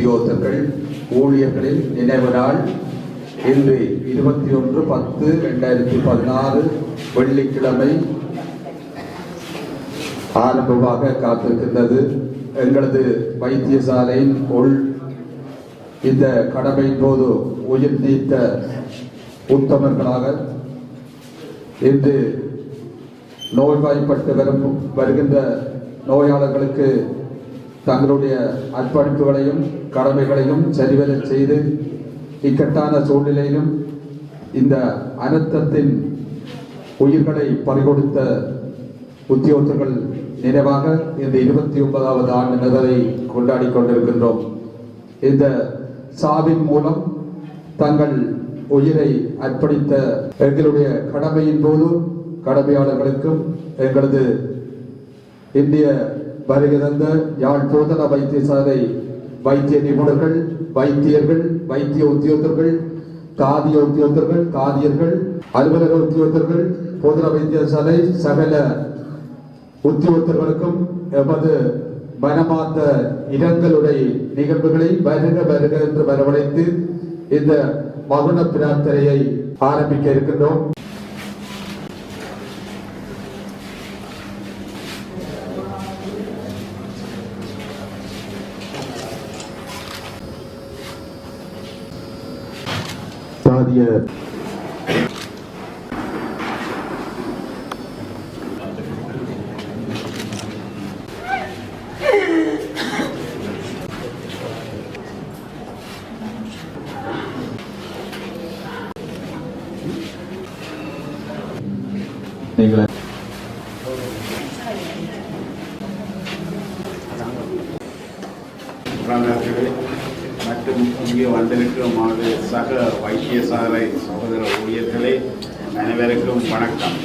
உத்தியோகத்தர்கள் ஊழியர்களின் நினைவு நாள் இன்று 21/10/2016 வெள்ளிக்கிழமை ஆரம்பமாக காத்திருக்கின்றது. எங்களது வைத்தியசாலையின் உள் இந்த கடமையின் போது உயிர் நீத்த உத்தமர்களாக இன்று நோய்வாய்ப்பட்டு வருகின்ற நோயாளர்களுக்கு தங்களுடைய அர்ப்பணிப்புகளையும் கடமைகளையும் சரிவர செய்து இக்கட்டான சூழ்நிலையிலும் இந்த அனர்த்தத்தின் உயிர்களை பறிகொடுத்த உத்தியோகத்தர்கள் நினைவாக இந்த 29வது ஆண்டு நிகழ்வை கொண்டாடி கொண்டிருக்கின்றோம். இந்த சாவின் மூலம் தங்கள் உயிரை அர்ப்பணித்த எங்களுடைய கடமையின் போது கடமையாளர்களுக்கும் எங்களது இந்திய வருகை தந்த யாழ் போதனா வைத்தியசாலை வைத்திய நிபுணர்கள், வைத்தியர்கள், வைத்திய உத்தியோகத்தர்கள், தாதிய உத்தியோகத்தர்கள், தாதியர்கள், அலுவலக உத்தியோகத்தர்கள், போதனா வைத்தியசாலை சகல உத்தியோகத்தர்களுக்கும் எமது மனமார்ந்த இரங்கலுடைய நிகழ்வுகளை வருக வருக என்று வரவழைத்து இந்த மகுன பிரார்த்தனையை ஆரம்பிக்க இருக்கின்றோம். மற்றும் இங்கே வந்திருக்கும் சக வைத்தியசாலை சகோதர ஊழியர்களே அனைவருக்கும் வணக்கம்.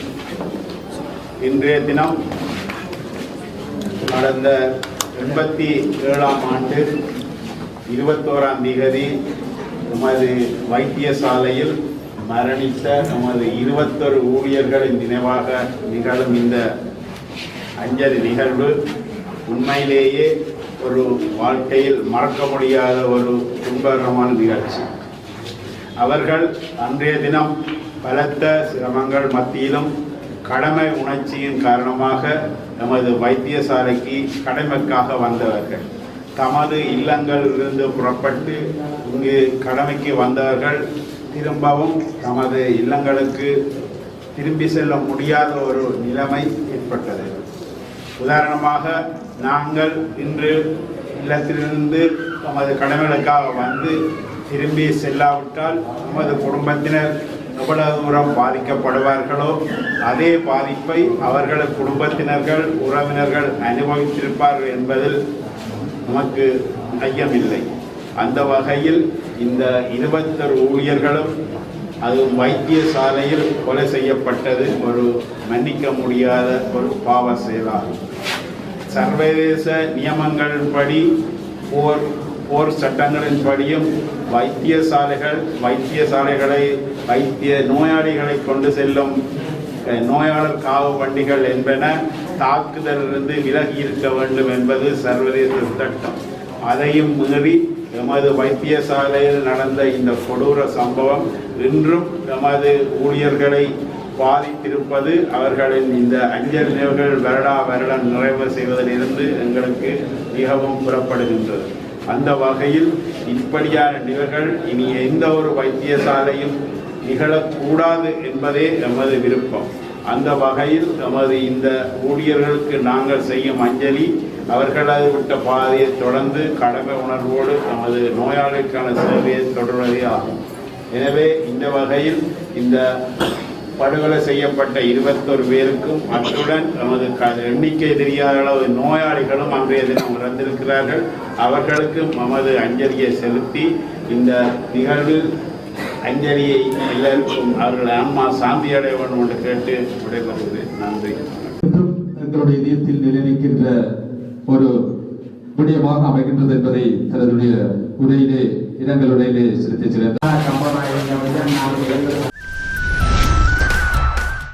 இன்றைய தினம் நடந்த 87ஆம் ஆண்டு 21ஆம் தேதி நமது வைத்தியசாலையில் மரணித்த நமது 21 ஊழியர்களின் நினைவாக நிகழும் இந்த அஞ்சலி நிகழ்வு உண்மையிலேயே ஒரு வாழ்க்கையில் மறக்க முடியாத ஒரு துன்பகரமான நிகழ்ச்சி. அவர்கள் அன்றைய தினம் பலத்த சிரமங்கள் மத்தியிலும் கடமை உணர்ச்சியின் காரணமாக நமது வைத்தியசாலைக்கு கடமைக்காக வந்தவர்கள். தமது இல்லங்களிலிருந்து புறப்பட்டு இங்கு கடமைக்கு வந்தவர்கள் திரும்பவும் தமது இல்லங்களுக்கு திரும்பி செல்ல முடியாத ஒரு நிலைமை ஏற்பட்டது. உதாரணமாக நாங்கள் இன்று இல்லத்திலிருந்து நமது கடமைகளுக்காக வந்து திரும்பி செல்லாவிட்டால் நமது குடும்பத்தினர் எவ்வளவு தூரம் பாதிக்கப்படுவார்களோ அதே பாதிப்பை அவர்களது குடும்பத்தினர்கள் உறவினர்கள் அனுபவித்திருப்பார்கள் என்பதில் நமக்கு ஐயமில்லை. அந்த வகையில் இந்த 21 ஊழியர்களும் அது வைத்தியசாலையில் கொலை செய்யப்பட்டது ஒரு மன்னிக்க முடியாத ஒரு பாவ செயலாகும். சர்வதேச நியமங்களின்படி போர் சட்டங்களின்படியும் வைத்திய நோயாளிகளை கொண்டு செல்லும் நோயாளர் காவு வண்டிகள் என்பன தாக்குதலிலிருந்து விலகி இருக்க வேண்டும் என்பது சர்வதேச சட்டம். அதையும் மீறி எமது வைத்தியசாலையில் நடந்த இந்த கொடூர சம்பவம் இன்றும் எமது ஊழியர்களை பாதித்திருப்பது அவர்களின் இந்த அஞ்சல் நினைவுகள் வருடம் நிறைவு செய்வதிலிருந்து எங்களுக்கு மிகவும் புறப்படுகின்றது. அந்த வகையில் இப்படியான நிகழ்வுகள் இனி எந்த ஒரு வைத்தியசாலையும் நிகழக்கூடாது என்பதே எமது விருப்பம். அந்த வகையில் எமது இந்த ஊழியர்களுக்கு நாங்கள் செய்யும் அஞ்சலி அவர்களது விட்ட பாதையை தொடர்ந்து கடமை உணர்வோடு நமது நோயாளிகளுக்கான சேவையை தொடர்வதே ஆகும். எனவே இந்த வகையில் இந்த படுகொலை செய்யப்பட்ட 21 பேருக்கும் அத்துடன் நமது எண்ணிக்கை தெரியாத அளவு நோயாளிகளும் அன்றைய தினம் இறந்திருக்கிறார்கள். அவர்களுக்கும் நமது அஞ்சலியை செலுத்தி இந்த நிகழ்வில் அஞ்சலியை எல்லாருக்கும் அவர்கள் ஆன்மா சாந்தி அடைய வேண்டும் என்று கேட்டு விடைபெறுகிறேன். நன்றி. எங்களுடைய இதயத்தில் நிலைநிற்கின்ற ஒரு விடயமாக அமைகின்றது என்பதை தன்னுடைய உரையிலே இரங்கல் உரையிலே செலுத்திச் செல்கிறார்.